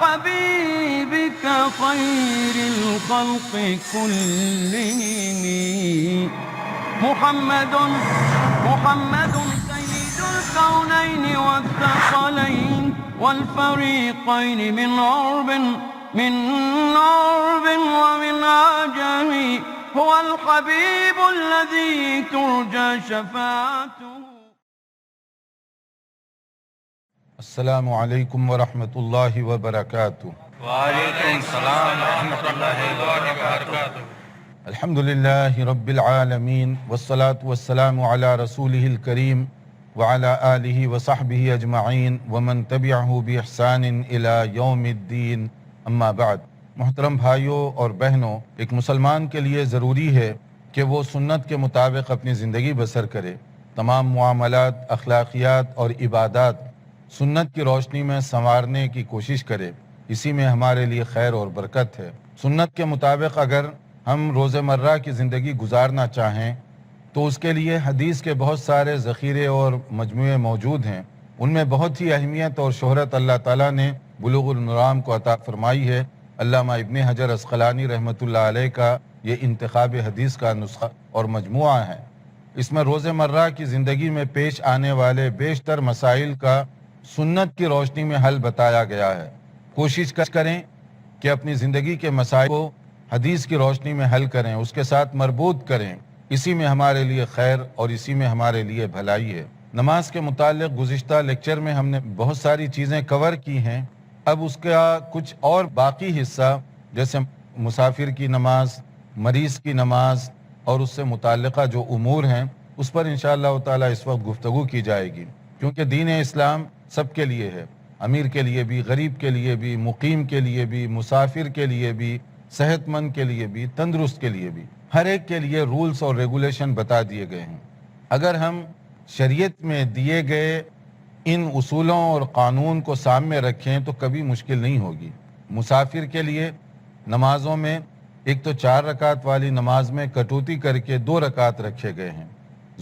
حبيبك خير الخلق كلهم محمد سيد الكونين والثقلين والفريقين من عرب ومن عجم هو الحبيب الذي ترجى شفاعته. السلام علیکم ورحمۃ اللہ وبرکاتہ. وعلیکم السلام ورحمۃ اللہ وبرکاتہ. الحمد للہ رب العالمین والصلاة والسلام علی رسولہ الکریم وعلی آلہ وصحبہ اجمعین ومن تبعہ بإحسان الی یوم الدین. اما بعد. محترم بھائیوں اور بہنوں، ایک مسلمان کے لیے ضروری ہے کہ وہ سنت کے مطابق اپنی زندگی بسر کرے. تمام معاملات، اخلاقیات اور عبادات سنت کی روشنی میں سنوارنے کی کوشش کرے. اسی میں ہمارے لیے خیر اور برکت ہے. سنت کے مطابق اگر ہم روزمرہ کی زندگی گزارنا چاہیں تو اس کے لیے حدیث کے بہت سارے ذخیرے اور مجموعے موجود ہیں. ان میں بہت ہی اہمیت اور شہرت اللہ تعالیٰ نے بلوغ المرام کو عطا فرمائی ہے. علامہ ابن حجر عسقلانی رحمۃ اللہ علیہ کا یہ انتخاب حدیث کا نسخہ اور مجموعہ ہے. اس میں روزمرہ کی زندگی میں پیش آنے والے بیشتر مسائل کا سنت کی روشنی میں حل بتایا گیا ہے. کوشش کریں کہ اپنی زندگی کے مسائل کو حدیث کی روشنی میں حل کریں، اس کے ساتھ مربوط کریں. اسی میں ہمارے لیے خیر اور اسی میں ہمارے لیے بھلائی ہے. نماز کے متعلق گزشتہ لیکچر میں ہم نے بہت ساری چیزیں کور کی ہیں. اب اس کا کچھ اور باقی حصہ جیسے مسافر کی نماز، مریض کی نماز اور اس سے متعلقہ جو امور ہیں اس پر انشاءاللہ تعالی اس وقت گفتگو کی جائے گی، کیونکہ دین اسلام سب کے لیے ہے، امیر کے لیے بھی، غریب کے لیے بھی، مقیم کے لیے بھی، مسافر کے لیے بھی، صحت مند کے لیے بھی، تندرست کے لیے بھی. ہر ایک کے لیے رولز اور ریگولیشن بتا دیے گئے ہیں. اگر ہم شریعت میں دیے گئے ان اصولوں اور قانون کو سامنے رکھیں تو کبھی مشکل نہیں ہوگی. مسافر کے لیے نمازوں میں ایک تو 4 رکعت والی نماز میں کٹوتی کر کے 2 رکعت رکھے گئے ہیں.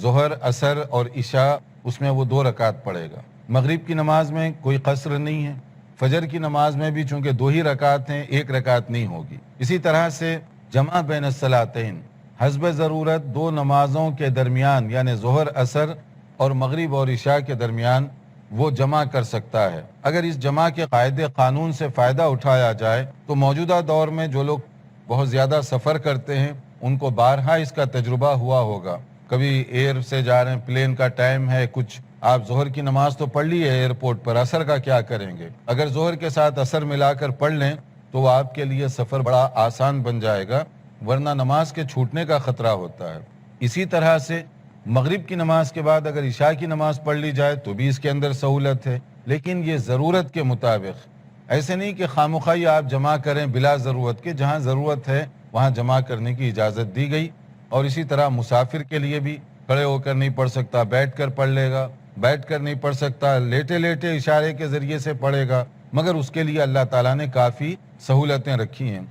ظہر، عصر اور عشاء اس میں وہ 2 رکعت پڑھے گا. مغرب کی نماز میں کوئی قصر نہیں ہے. فجر کی نماز میں بھی چونکہ 2 ہی رکعت ہیں، 1 رکعت نہیں ہوگی. اسی طرح سے جمع بین الصلاتین، حسب ضرورت 2 نمازوں کے درمیان یعنی ظہر، عصر اور مغرب اور عشاء کے درمیان وہ جمع کر سکتا ہے. اگر اس جمع کے قاعدے قانون سے فائدہ اٹھایا جائے تو موجودہ دور میں جو لوگ بہت زیادہ سفر کرتے ہیں ان کو بارہا اس کا تجربہ ہوا ہوگا. کبھی ایئر سے جا رہے ہیں، پلین کا ٹائم ہے، کچھ آپ ظہر کی نماز تو پڑھ لی ہے ایئرپورٹ پر، عصر کا کیا کریں گے؟ اگر ظہر کے ساتھ عصر ملا کر پڑھ لیں تو وہ آپ کے لیے سفر بڑا آسان بن جائے گا، ورنہ نماز کے چھوٹنے کا خطرہ ہوتا ہے. اسی طرح سے مغرب کی نماز کے بعد اگر عشاء کی نماز پڑھ لی جائے تو بھی اس کے اندر سہولت ہے، لیکن یہ ضرورت کے مطابق. ایسے نہیں کہ خامخواہ آپ جمع کریں بلا ضرورت کے، جہاں ضرورت ہے وہاں جمع کرنے کی اجازت دی گئی. اور اسی طرح مسافر کے لیے بھی کھڑے ہو کر نہیں پڑھ سکتا، بیٹھ کر پڑھ لے گا، بیٹھ کر نہیں پڑھ سکتا، لیٹے لیٹے اشارے کے ذریعے سے پڑھے گا، مگر اس کے لیے اللہ تعالیٰ نے کافی سہولتیں رکھی ہیں.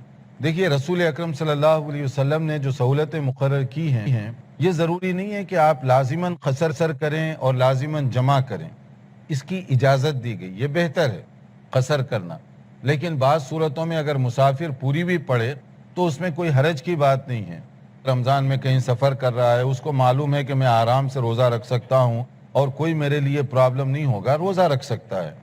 دیکھیے رسول اکرم صلی اللہ علیہ وسلم نے جو سہولتیں مقرر کی ہیں یہ ضروری نہیں ہے کہ آپ لازماً قصر کریں اور لازماً جمع کریں. اس کی اجازت دی گئی، یہ بہتر ہے قصر کرنا. لیکن بعض صورتوں میں اگر مسافر پوری بھی پڑھے تو اس میں کوئی حرج کی بات نہیں ہے. رمضان میں کہیں سفر کر رہا ہے، اس کو معلوم ہے کہ میں آرام سے روزہ رکھ سکتا ہوں اور کوئی میرے لیے پرابلم نہیں ہوگا، روزہ رکھ سکتا ہے.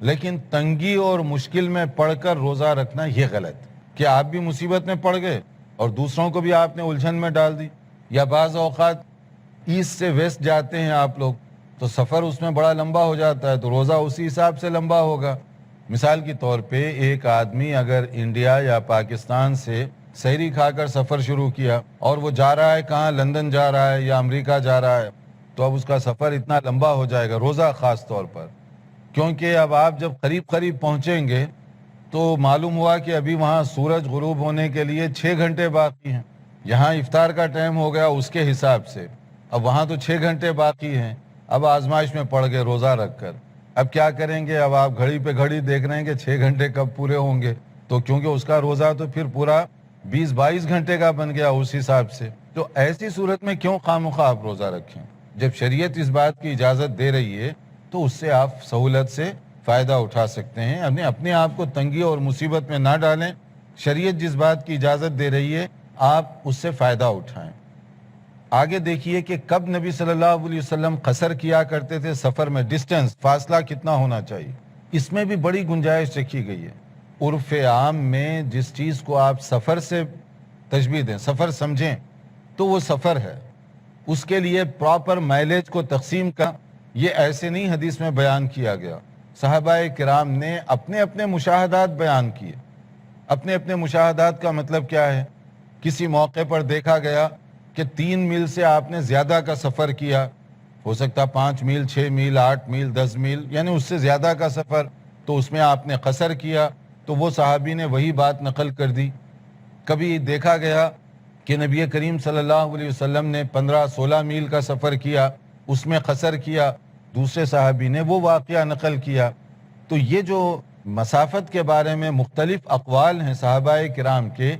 لیکن تنگی اور مشکل میں پڑھ کر روزہ رکھنا یہ غلط کہ آپ بھی مصیبت میں پڑ گئے اور دوسروں کو بھی آپ نے الجھن میں ڈال دی. یا بعض اوقات ایسٹ سے ویسٹ جاتے ہیں آپ لوگ تو سفر اس میں بڑا لمبا ہو جاتا ہے تو روزہ اسی حساب سے لمبا ہوگا. مثال کے طور پہ ایک آدمی اگر انڈیا یا پاکستان سے سحری کھا کر سفر شروع کیا اور وہ جا رہا ہے کہاں، لندن جا رہا ہے یا امریکہ جا رہا ہے، تو اب اس کا سفر اتنا لمبا ہو جائے گا، روزہ خاص طور پر. کیونکہ اب آپ جب قریب پہنچیں گے تو معلوم ہوا کہ ابھی وہاں سورج غروب ہونے کے لیے 6 گھنٹے باقی ہیں. یہاں افطار کا ٹائم ہو گیا اس کے حساب سے، اب وہاں تو 6 گھنٹے باقی ہیں. اب آزمائش میں پڑ گئے روزہ رکھ کر. اب کیا کریں گے؟ اب آپ گھڑی پہ گھڑی دیکھ رہے ہیں کہ 6 گھنٹے کب پورے ہوں گے، تو کیونکہ اس کا روزہ تو پھر پورا 20-22 گھنٹے کا بن گیا اس حساب سے. تو ایسی صورت میں کیوں خواہ آپ روزہ رکھیں؟ جب شریعت اس بات کی اجازت دے رہی ہے تو اس سے آپ سہولت سے فائدہ اٹھا سکتے ہیں. اپنے آپ کو تنگی اور مصیبت میں نہ ڈالیں. شریعت جس بات کی اجازت دے رہی ہے آپ اس سے فائدہ اٹھائیں. آگے دیکھیے کہ کب نبی صلی اللہ علیہ وسلم قصر کیا کرتے تھے سفر میں. ڈسٹنس، فاصلہ کتنا ہونا چاہیے، اس میں بھی بڑی گنجائش رکھی گئی ہے. عرف عام میں جس چیز کو آپ سفر سے تشبیہ دیں، سفر سمجھیں، تو وہ سفر ہے. اس کے لیے پراپر مائلیج کو تقسیم کا یہ ایسے نہیں حدیث میں بیان کیا گیا. صحابہ کرام نے اپنے اپنے مشاہدات بیان کیے. اپنے مشاہدات کا مطلب کیا ہے؟ کسی موقع پر دیکھا گیا کہ 3 میل سے آپ نے زیادہ کا سفر کیا، ہو سکتا 5 میل، 6 میل، 8 میل، 10 میل، یعنی اس سے زیادہ کا سفر، تو اس میں آپ نے قصر کیا تو وہ صحابی نے وہی بات نقل کر دی. کبھی دیکھا گیا کہ نبی کریم صلی اللہ علیہ وسلم نے 15-16 میل کا سفر کیا، اس میں قصر کیا، دوسرے صحابی نے وہ واقعہ نقل کیا. تو یہ جو مسافت کے بارے میں مختلف اقوال ہیں صحابہ کرام کے،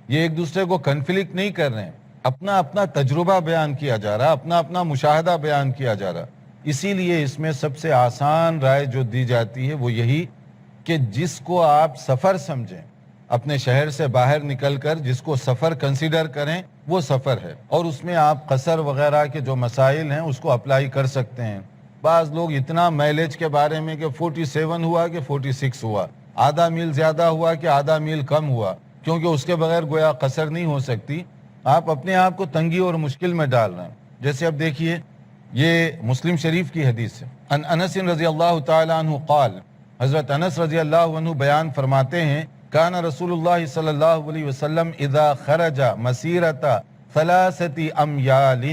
یہ ایک دوسرے کو کنفلکٹ نہیں کر رہے ہیں. اپنا اپنا تجربہ بیان کیا جا رہا، اپنا اپنا مشاہدہ بیان کیا جا رہا. اسی لیے اس میں سب سے آسان رائے جو دی جاتی ہے وہ یہی کہ جس کو آپ سفر سمجھیں، اپنے شہر سے باہر نکل کر جس کو سفر کنسیڈر کریں وہ سفر ہے، اور اس میں آپ قصر وغیرہ کے جو مسائل ہیں اس کو اپلائی کر سکتے ہیں. بعض لوگ اتنا مائلیج کے بارے میں کہ 47 ہوا کہ 46 ہوا، آدھا میل زیادہ ہوا کہ آدھا میل کم ہوا، کیونکہ اس کے بغیر گویا قصر نہیں ہو سکتی. آپ اپنے آپ کو تنگی اور مشکل میں ڈال رہے ہیں. جیسے اب دیکھیے یہ مسلم شریف کی حدیث ہے. ان انس رضی اللہ تعالی عنہ قال، حضرت انس رضی اللہ عنہ بیان فرماتے ہیں، کان رسول اللہ صلی اللہ علیہ وسلم اذا خرج مسیرت 3 امیال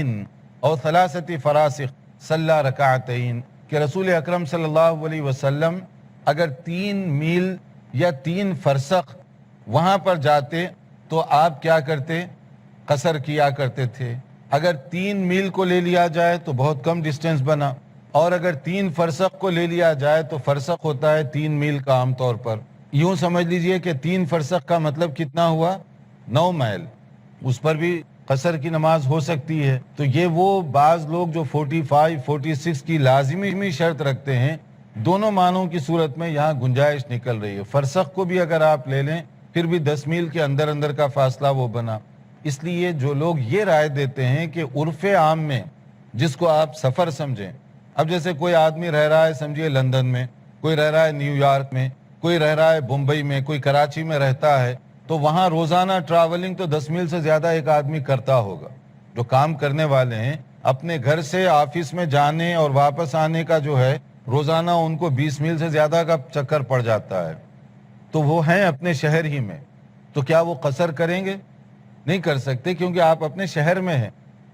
او 3 فراسخ صلی رکعتین، کہ رسول اکرم صلی اللہ علیہ وسلم اگر 3 میل یا 3 فرسخ وہاں پر جاتے تو آپ کیا کرتے؟ قصر کیا کرتے تھے. اگر 3 میل کو لے لیا جائے تو بہت کم ڈسٹنس بنا، اور اگر 3 فرسخ کو لے لیا جائے تو فرسخ ہوتا ہے 3 میل کا عام طور پر. یوں سمجھ لیجئے کہ 3 فرسخ کا مطلب کتنا ہوا؟ 9 میل. اس پر بھی قصر کی نماز ہو سکتی ہے. تو یہ وہ بعض لوگ جو 45 46 کی لازمی شرط رکھتے ہیں، دونوں معنوں کی صورت میں یہاں گنجائش نکل رہی ہے. فرسخ کو بھی اگر آپ لے لیں پھر بھی 10 میل کے اندر کا فاصلہ وہ بنا. اس لیے جو لوگ یہ رائے دیتے ہیں کہ عرف عام میں جس کو آپ سفر سمجھیں، اب جیسے کوئی آدمی رہ رہا ہے سمجھیے لندن میں، کوئی رہ رہا ہے نیو یارک میں، کوئی رہ رہا ہے بمبئی میں، کوئی کراچی میں رہتا ہے، تو وہاں روزانہ ٹریولنگ تو 10 میل سے زیادہ ایک آدمی کرتا ہوگا. جو کام کرنے والے ہیں اپنے گھر سے آفس میں جانے اور واپس آنے کا جو ہے روزانہ ان کو 20 میل سے زیادہ کا چکر پڑ جاتا ہے. تو وہ ہیں اپنے شہر ہی میں، تو کیا وہ قصر کریں گے؟ نہیں کر سکتے، کیونکہ آپ اپنے شہر میں ہیں.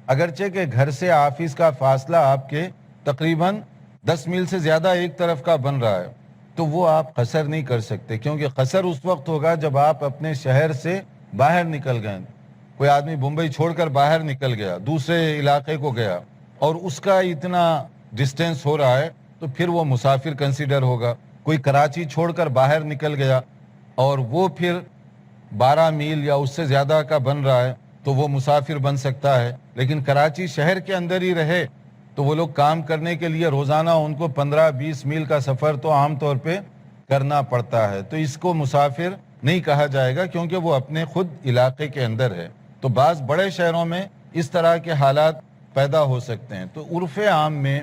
اگرچہ کہ گھر سے آفس کا فاصلہ آپ کے تقریباً 10 میل سے زیادہ ایک طرف کا بن رہا ہے، تو وہ آپ قصر نہیں کر سکتے، کیونکہ قصر اس وقت ہوگا جب آپ اپنے شہر سے باہر نکل گئے. کوئی آدمی بمبئی چھوڑ کر باہر نکل گیا، دوسرے علاقے کو گیا، اور اس کا اتنا ڈسٹینس ہو رہا ہے تو پھر وہ مسافر کنسیڈر ہوگا. کوئی کراچی چھوڑ کر باہر نکل گیا اور وہ پھر 12 میل یا اس سے زیادہ کا بن رہا ہے تو وہ مسافر بن سکتا ہے. لیکن کراچی شہر کے اندر ہی رہے تو وہ لوگ کام کرنے کے لیے روزانہ ان کو 15-20 میل کا سفر تو عام طور پہ کرنا پڑتا ہے. تو اس کو مسافر نہیں کہا جائے گا، کیونکہ وہ اپنے خود علاقے کے اندر ہے. تو بعض بڑے شہروں میں اس طرح کے حالات پیدا ہو سکتے ہیں. تو عرف عام میں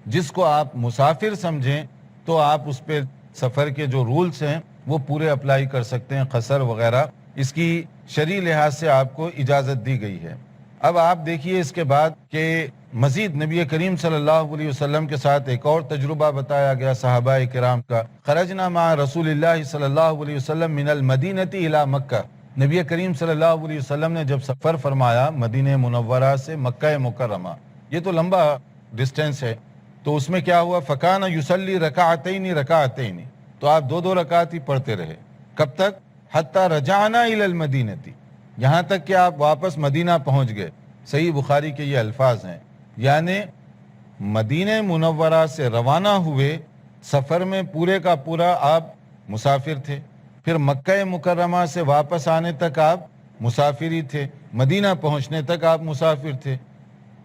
جس کو آپ مسافر سمجھیں تو آپ اس پہ سفر کے جو رولز ہیں وہ پورے اپلائی کر سکتے ہیں. قصر وغیرہ اس کی شرعی لحاظ سے آپ کو اجازت دی گئی ہے. اب آپ دیکھیے اس کے بعد کہ مزید نبی کریم صلی اللہ علیہ وسلم کے ساتھ ایک اور تجربہ بتایا گیا صحابہ کرام کا. خرجنا مع رسول اللہ صلی اللہ علیہ وسلم من المدینہ الی مکہ. نبی کریم صلی اللہ علیہ وسلم نے جب سفر فرمایا مدینہ منورہ سے مکہ مکرمہ، یہ تو لمبا ڈسٹینس ہے، تو اس میں کیا ہوا؟ فکان یصلی رکعتین، تو آپ 2 رکعت ہی پڑھتے رہے. کب تک؟ حتی رجعنا الی المدینہ، یہاں تک کہ آپ واپس مدینہ پہنچ گئے. صحیح بخاری کے یہ الفاظ ہیں. یعنی مدینہ منورہ سے روانہ ہوئے، سفر میں پورے کا پورا آپ مسافر تھے، پھر مکہ مکرمہ سے واپس آنے تک آپ مسافر ہی تھے، مدینہ پہنچنے تک آپ مسافر تھے.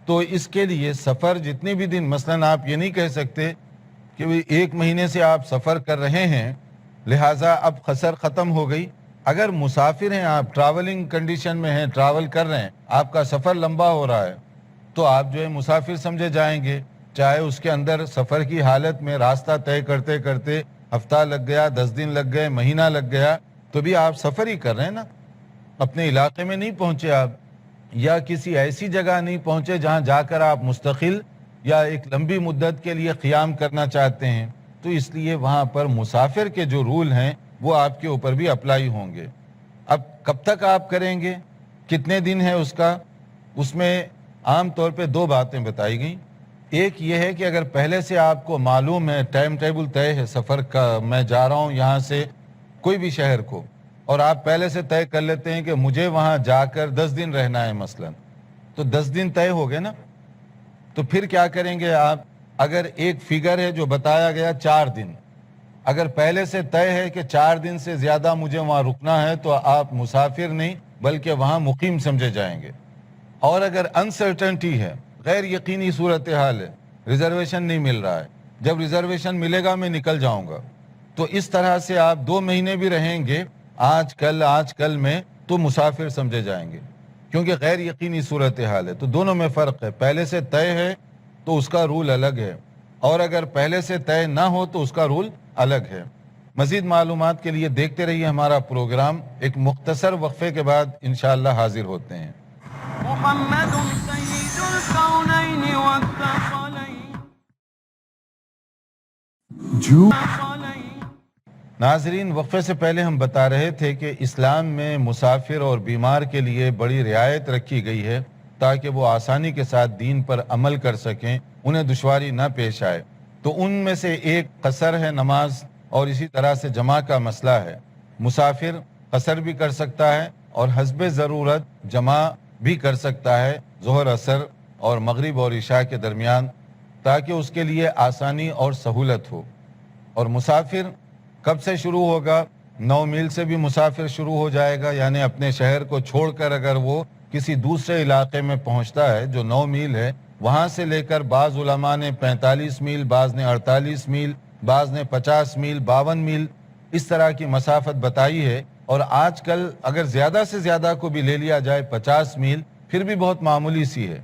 تو اس کے لیے سفر جتنے بھی دن، مثلا آپ یہ نہیں کہہ سکتے کہ بھی 1 مہینے سے آپ سفر کر رہے ہیں، لہٰذا اب قصر ختم ہو گئی۔ اگر مسافر ہیں آپ، ٹریولنگ کنڈیشن میں ہیں، ٹریول کر رہے ہیں، آپ کا سفر لمبا ہو رہا ہے، تو آپ جو ہے مسافر سمجھے جائیں گے، چاہے اس کے اندر سفر کی حالت میں راستہ طے کرتے کرتے ہفتہ لگ گیا، 10 دن لگ گئے، مہینہ لگ گیا، تو بھی آپ سفر ہی کر رہے ہیں نا، اپنے علاقے میں نہیں پہنچے آپ، یا کسی ایسی جگہ نہیں پہنچے جہاں جا کر آپ مستقل یا ایک لمبی مدت کے لیے قیام کرنا چاہتے ہیں، تو اس لیے وہاں پر مسافر کے جو رول ہیں وہ آپ کے اوپر بھی اپلائی ہوں گے۔ اب کب تک آپ کریں گے، کتنے دن ہے اس کا، اس میں عام طور پہ 2 باتیں بتائی گئیں۔ ایک یہ ہے کہ اگر پہلے سے آپ کو معلوم ہے، ٹائم ٹیبل طے ہے سفر کا، میں جا رہا ہوں یہاں سے کوئی بھی شہر کو، اور آپ پہلے سے طے کر لیتے ہیں کہ مجھے وہاں جا کر 10 دن رہنا ہے مثلا، تو 10 دن طے ہو گئے نا، تو پھر کیا کریں گے آپ، اگر ایک فگر ہے جو بتایا گیا 4 دن، اگر پہلے سے طے ہے کہ 4 دن سے زیادہ مجھے وہاں رکنا ہے تو آپ مسافر نہیں بلکہ وہاں مقیم سمجھے جائیں گے۔ اور اگر انسرٹنٹی ہے، غیر یقینی صورتحال ہے، ریزرویشن نہیں مل رہا ہے، جب ریزرویشن ملے گا میں نکل جاؤں گا، تو اس طرح سے آپ 2 مہینے بھی رہیں گے آج کل میں، تو مسافر سمجھے جائیں گے، کیونکہ غیر یقینی صورتحال ہے۔ تو دونوں میں فرق ہے، پہلے سے طے ہے تو اس کا رول الگ ہے، اور اگر پہلے سے طے نہ ہو تو اس کا رول الگ ہے۔ مزید معلومات کے لیے دیکھتے رہیے ہمارا پروگرام، ایک مختصر وقفے کے بعد انشاءاللہ حاضر ہوتے ہیں۔ محمد سید الکونین والثقلین۔ ناظرین، وقفے سے پہلے ہم بتا رہے تھے کہ اسلام میں مسافر اور بیمار کے لیے بڑی رعایت رکھی گئی ہے تاکہ وہ آسانی کے ساتھ دین پر عمل کر سکیں، انہیں دشواری نہ پیش آئے۔ تو ان میں سے ایک قصر ہے نماز، اور اسی طرح سے جمع کا مسئلہ ہے۔ مسافر قصر بھی کر سکتا ہے اور حسب ضرورت جمع بھی کر سکتا ہے ظہر عصر اور مغرب اور عشاء کے درمیان، تاکہ اس کے لیے آسانی اور سہولت ہو۔ اور مسافر کب سے شروع ہوگا؟ 9 میل سے بھی مسافر شروع ہو جائے گا، یعنی اپنے شہر کو چھوڑ کر اگر وہ کسی دوسرے علاقے میں پہنچتا ہے جو 9 میل ہے، وہاں سے لے کر بعض علماء نے 45 میل، بعض نے 48 میل، بعض نے 50 میل، 52 میل، اس طرح کی مسافت بتائی ہے۔ اور آج کل اگر زیادہ سے زیادہ کو بھی لے لیا جائے 50 میل، پھر بھی بہت معمولی سی ہے،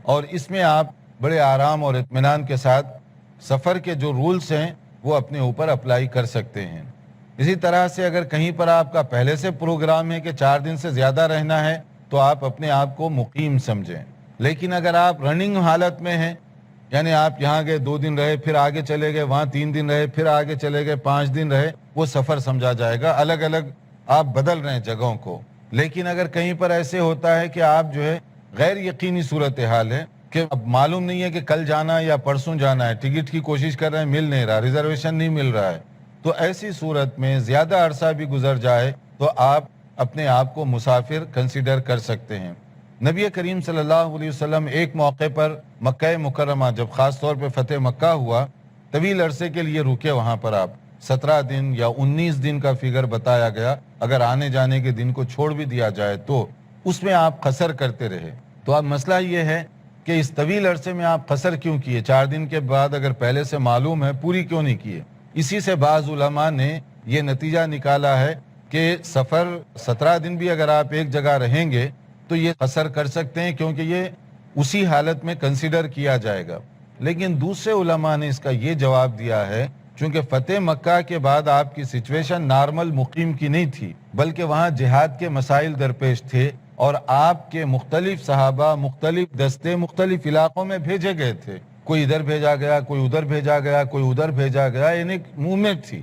اور اس میں آپ بڑے آرام اور اطمینان کے ساتھ سفر کے جو رولز ہیں وہ اپنے اوپر اپلائی کر سکتے ہیں۔ اسی طرح سے اگر کہیں پر آپ کا پہلے سے پروگرام ہے کہ 4 دن سے زیادہ رہنا ہے تو آپ اپنے آپ کو مقیم سمجھیں، لیکن اگر آپ رننگ حالت میں ہیں، یعنی آپ یہاں گئے 2 دن رہے، پھر آگے چلے گئے، وہاں 3 دن رہے، پھر آگے چلے گئے 5 دن رہے، وہ سفر سمجھا جائے گا، الگ الگ آپ بدل رہے ہیں جگہوں کو۔ لیکن اگر کہیں پر ایسے ہوتا ہے کہ آپ جو ہے غیر یقینی صورتحال ہے کہ اب معلوم نہیں ہے کہ کل جانا ہے یا پرسوں جانا ہے، ٹکٹ کی کوشش کر رہے ہیں، مل نہیں رہا، ریزرویشن نہیں مل رہا ہے، تو ایسی صورت میں زیادہ عرصہ بھی گزر جائے تو آپ اپنے آپ کو مسافر کنسیڈر کر سکتے ہیں۔ نبی کریم صلی اللہ علیہ وسلم ایک موقع پر مکہ مکرمہ جب خاص طور پہ فتح مکہ ہوا، طویل عرصے کے لیے رکے وہاں پر، آپ 17 دن یا 19 دن کا فگر بتایا گیا، اگر آنے جانے کے دن کو چھوڑ بھی دیا جائے تو اس میں آپ قصر کرتے رہے۔ تو اب مسئلہ یہ ہے کہ اس طویل عرصے میں آپ قصر کیوں کیے؟ 4 دن کے بعد اگر پہلے سے معلوم ہے، پوری کیوں نہیں کیے؟ اسی سے بعض علماء نے یہ نتیجہ نکالا ہے کہ سفر 17 دن بھی اگر آپ ایک جگہ رہیں گے تو یہ قصر کر سکتے ہیں، کیونکہ یہ اسی حالت میں کنسیڈر کیا جائے گا۔ لیکن دوسرے علماء نے اس کا یہ جواب دیا ہے، چونکہ فتح مکہ کے بعد آپ کی سچویشن نارمل مقیم کی نہیں تھی، بلکہ وہاں جہاد کے مسائل درپیش تھے، اور آپ کے مختلف صحابہ مختلف دستے مختلف علاقوں میں بھیجے گئے تھے، کوئی ادھر بھیجا گیا، کوئی ادھر بھیجا گیا، کوئی ادھر بھیجا گیا، یعنی موومنٹ تھی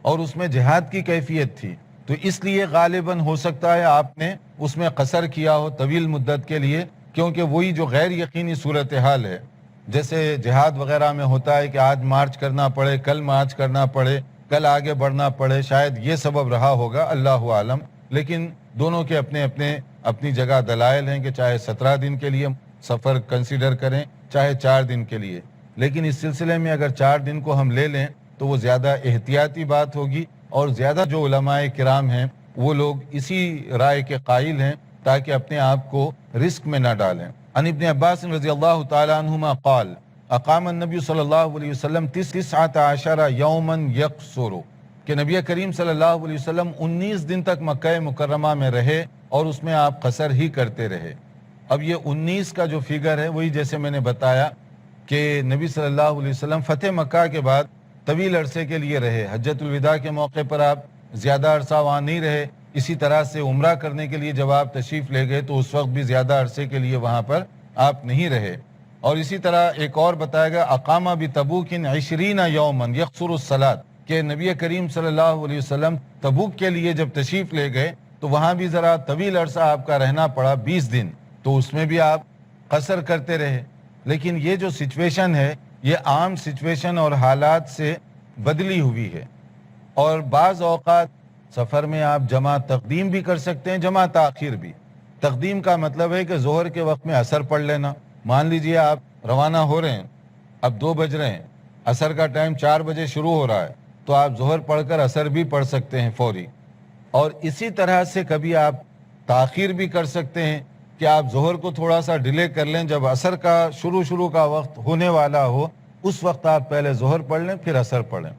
اور اس میں جہاد کی کیفیت تھی۔ تو اس لیے غالباً ہو سکتا ہے آپ نے اس میں قصر کیا ہو طویل مدت کے لیے، کیونکہ وہی جو غیر یقینی صورتحال ہے، جیسے جہاد وغیرہ میں ہوتا ہے کہ آج مارچ کرنا پڑے، کل مارچ کرنا پڑے، کل آگے بڑھنا پڑے، شاید یہ سبب رہا ہوگا، اللہ عالم۔ لیکن دونوں کے اپنی جگہ دلائل ہیں کہ چاہے 17 دن کے لیے سفر کنسیڈر کریں، چاہے 4 دن کے لیے، لیکن اس سلسلے میں اگر 4 دن کو ہم لے لیں تو وہ زیادہ احتیاطی بات ہوگی، اور زیادہ جو علماء کرام ہیں وہ لوگ اسی رائے کے قائل ہیں تاکہ اپنے آپ کو رسک میں نہ ڈالیں۔ عن ابن عباس رضی اللہ تعالی عنہما قال اقام النبی صلی اللہ علیہ وسلم 19 یومن یقصر، کہ نبی کریم صلی اللہ علیہ وسلم 19 دن تک مکہ مکرمہ میں رہے اور اس میں آپ قصر ہی کرتے رہے۔ اب یہ 19 کا جو فگر ہے وہی جیسے میں نے بتایا کہ نبی صلی اللہ علیہ وسلم فتح مکہ کے بعد طویل عرصے کے لیے رہے، حجۃ الوداع کے موقع پر آپ زیادہ عرصہ وہاں نہیں رہے، اسی طرح سے عمرہ کرنے کے لیے جب آپ تشریف لے گئے تو اس وقت بھی زیادہ عرصے کے لیے وہاں پر آپ نہیں رہے۔ اور اسی طرح ایک اور بتایا گیا اقامہ بتبوک 20 یومن یقصر الصلاۃ، کہ نبی کریم صلی اللہ علیہ وسلم تبوک کے لیے جب تشریف لے گئے تو وہاں بھی ذرا طویل عرصہ آپ کا رہنا پڑا، 20 دن، تو اس میں بھی آپ قصر کرتے رہے۔ لیکن یہ جو سچویشن ہے یہ عام سچویشن اور حالات سے بدلی ہوئی ہے، اور بعض اوقات سفر میں آپ جمع تقدیم بھی کر سکتے ہیں، جمع تاخیر بھی۔ تقدیم کا مطلب ہے کہ ظہر کے وقت میں عصر پڑھ لینا، مان لیجئے آپ روانہ ہو رہے ہیں، اب 2 بج رہے ہیں، عصر کا ٹائم 4 بجے شروع ہو رہا ہے، تو آپ ظہر پڑھ کر عصر بھی پڑھ سکتے ہیں فوری۔ اور اسی طرح سے کبھی آپ تاخیر بھی کر سکتے ہیں کہ آپ ظہر کو تھوڑا سا ڈیلے کر لیں، جب عصر کا شروع کا وقت ہونے والا ہو اس وقت آپ پہلے ظہر پڑھ لیں پھر عصر پڑھیں۔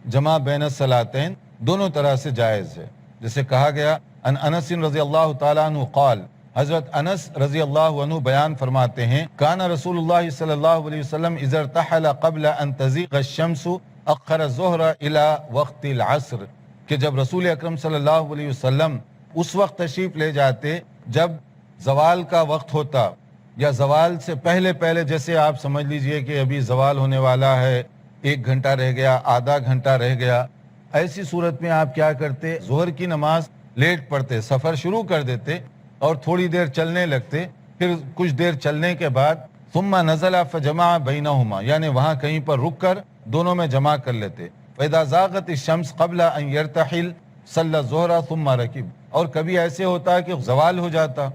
جمع بین الصلاتین دونوں طرح سے جائز ہے، جیسے کہا گیا ان انس رضی اللہ تعالیٰ عنہ قال، حضرت انس رضی اللہ عنہ بیان فرماتے ہیں کان رسول اللہ صلی اللہ علیہ وسلم اذا ارتحل قبل ان تزیغ الشمس اخر الظہر الى وقت العصر، کہ جب رسول اکرم صلی اللہ علیہ وسلم اس وقت تشریف لے جاتے جب زوال کا وقت ہوتا، یا زوال سے پہلے جیسے آپ سمجھ لیجئے کہ ابھی زوال ہونے والا ہے، 1 گھنٹہ رہ گیا، آدھا گھنٹہ رہ گیا، ایسی صورت میں آپ کیا کرتے، ظہر کی نماز لیٹ پڑھتے، سفر شروع کر دیتے اور تھوڑی دیر چلنے لگتے، پھر کچھ دیر چلنے کے بعد ثم نزل فجمع بینہما، یعنی وہاں کہیں پر رک کر دونوں میں جمع کر لیتے۔ فاذا زاغت الشمس قبل ان يرتحل صلی الظہر ثم رکب، اور کبھی ایسے ہوتا کہ زوال ہو جاتا،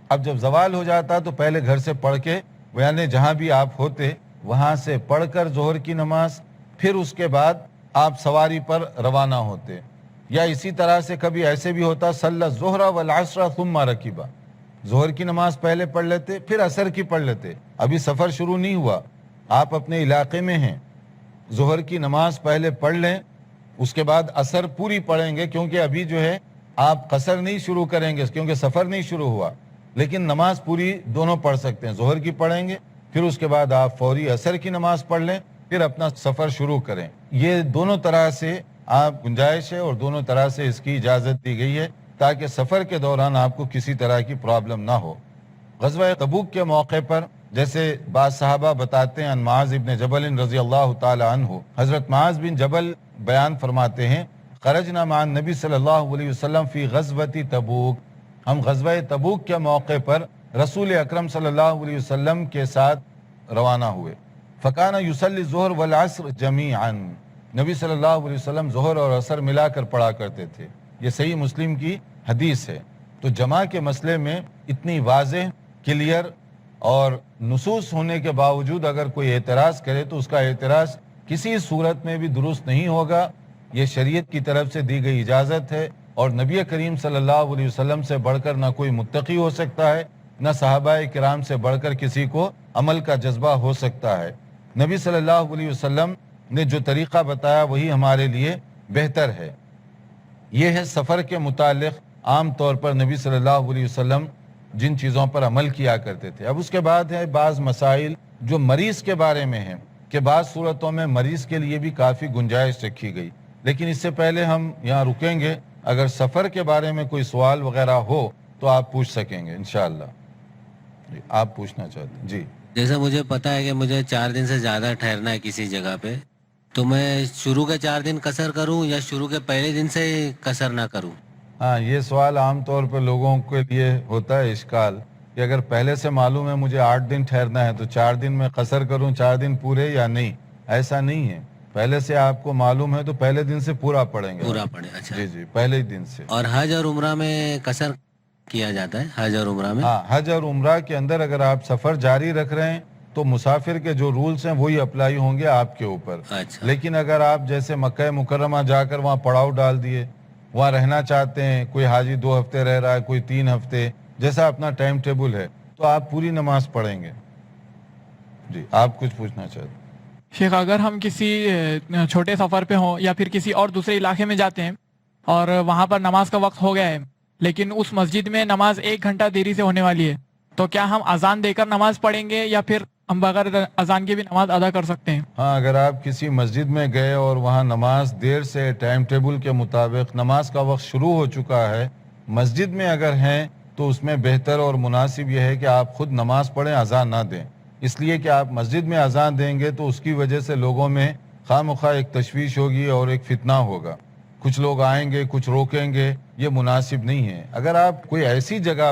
اب جب زوال ہو جاتا تو پہلے گھر سے پڑھ کے، یعنی جہاں بھی آپ ہوتے وہاں سے پڑھ کر ظہر کی نماز، پھر اس کے بعد آپ سواری پر روانہ ہوتے۔ یا اسی طرح سے کبھی ایسے بھی ہوتا صلی الظہر والعصر ثم رکب، ظہر کی نماز پہلے پڑھ لیتے پھر عصر کی پڑھ لیتے، ابھی سفر شروع نہیں ہوا، آپ اپنے علاقے میں ہیں، ظہر کی نماز پہلے پڑھ لیں، اس کے بعد عصر پوری پڑھیں گے، کیونکہ ابھی جو ہے آپ قصر نہیں شروع کریں گے کیونکہ سفر نہیں شروع ہوا، لیکن نماز پوری دونوں پڑھ سکتے ہیں، ظہر کی پڑھیں گے پھر اس کے بعد آپ فوری عصر کی نماز پڑھ لیں، پھر اپنا سفر شروع کریں۔ یہ دونوں طرح سے آپ گنجائش ہے اور دونوں طرح سے اس کی اجازت دی گئی ہے تاکہ سفر کے دوران آپ کو کسی طرح کی پرابلم نہ ہو۔ غزوہ تبوک کے موقع پر جیسے بعض صحابہ بتاتے ہیں، معاذ بن جبل رضی اللہ تعالی عنہ، حضرت معاذ بن جبل بیان فرماتے ہیں خرجنا مع النبی صلی اللہ علیہ وسلم فی غزوہ تبوک، ہم غزوہ تبوک کے موقع پر رسول اکرم صلی اللہ علیہ وسلم کے ساتھ روانہ ہوئے۔ فکان یصلی الظہر والعصر جمیعا، نبی صلی اللہ علیہ وسلم ظہر اور عصر ملا کر پڑھا کرتے تھے، یہ صحیح مسلم کی حدیث ہے۔ تو جمع کے مسئلے میں اتنی واضح، کلیئر اور نصوص ہونے کے باوجود اگر کوئی اعتراض کرے تو اس کا اعتراض کسی صورت میں بھی درست نہیں ہوگا، یہ شریعت کی طرف سے دی گئی اجازت ہے، اور نبی کریم صلی اللہ علیہ وسلم سے بڑھ کر نہ کوئی متقی ہو سکتا ہے، نہ صحابہ کرام سے بڑھ کر کسی کو عمل کا جذبہ ہو سکتا ہے۔ نبی صلی اللہ علیہ وسلم نے جو طریقہ بتایا وہی ہمارے لیے بہتر ہے۔ یہ ہے سفر کے متعلق عام طور پر نبی صلی اللہ علیہ وسلم جن چیزوں پر عمل کیا کرتے تھے۔ اب اس کے بعد ہے بعض مسائل جو مریض کے بارے میں ہیں، کہ بعض صورتوں میں مریض کے لیے بھی کافی گنجائش رکھی گئی، لیکن اس سے پہلے ہم یہاں رکیں گے، اگر سفر کے بارے میں کوئی سوال وغیرہ ہو تو آپ پوچھ سکیں گے انشاءاللہ۔ جی آپ پوچھنا چاہتے ہیں؟ جی جیسا مجھے پتا ہے کہ مجھے 4 دن سے زیادہ ٹھہرنا ہے کسی جگہ پہ، تو میں شروع کے 4 دن قصر کروں یا شروع کے پہلے دن سے قصر نہ کروں؟ ہاں، یہ سوال عام طور پر لوگوں کے لیے ہوتا ہے اشکال، کہ اگر پہلے سے معلوم ہے مجھے 8 دن ٹھہرنا ہے تو 4 دن میں قصر کروں، 4 دن پورے یا نہیں، ایسا نہیں ہے۔ پہلے سے آپ کو معلوم ہے تو پہلے دن سے پورا پڑھیں گے، پورا پڑھیں؟ اچھا جی پہلے ہی دن سے۔ اور حج اور عمرہ میں قصر کیا جاتا ہے؟ حج اور عمرہ میں؟ ہاں، حج اور عمرہ کے اندر اگر آپ سفر جاری رکھ رہے ہیں تو مسافر کے جو رولز ہیں وہی اپلائی ہوں گے آپ کے اوپر۔ اچھا، لیکن اگر آپ جیسے مکہ مکرمہ جا کر وہاں پڑاؤ ڈال دیے، وہاں رہنا چاہتے ہیں، کوئی حاجی 2 ہفتے رہ رہا ہے، کوئی 3 ہفتے، جیسا اپنا ٹائم ٹیبل ہے، تو آپ پوری نماز پڑھیں گے، جی آپ کچھ پوچھنا چاہتے ہیں؟ شیخ اگر ہم کسی چھوٹے سفر پہ ہوں یا پھر کسی اور دوسرے علاقے میں جاتے ہیں اور وہاں پر نماز کا وقت ہو گیا ہے لیکن اس مسجد میں نماز 1 گھنٹہ دیری سے ہونے والی ہے تو کیا ہم اذان دے کر نماز پڑھیں گے یا پھر ہم بغیر اذان کے بھی نماز ادا کر سکتے ہیں؟ ہاں اگر آپ کسی مسجد میں گئے اور وہاں نماز دیر سے ٹائم ٹیبل کے مطابق نماز کا وقت شروع ہو چکا ہے، مسجد میں اگر ہیں تو اس میں بہتر اور مناسب یہ ہے کہ آپ خود نماز پڑھیں، اذان نہ دیں، اس لیے کہ آپ مسجد میں اذان دیں گے تو اس کی وجہ سے لوگوں میں خواہ مخواہ ایک تشویش ہوگی اور ایک فتنہ ہوگا، کچھ لوگ آئیں گے کچھ روکیں گے، یہ مناسب نہیں ہے۔ اگر آپ کوئی ایسی جگہ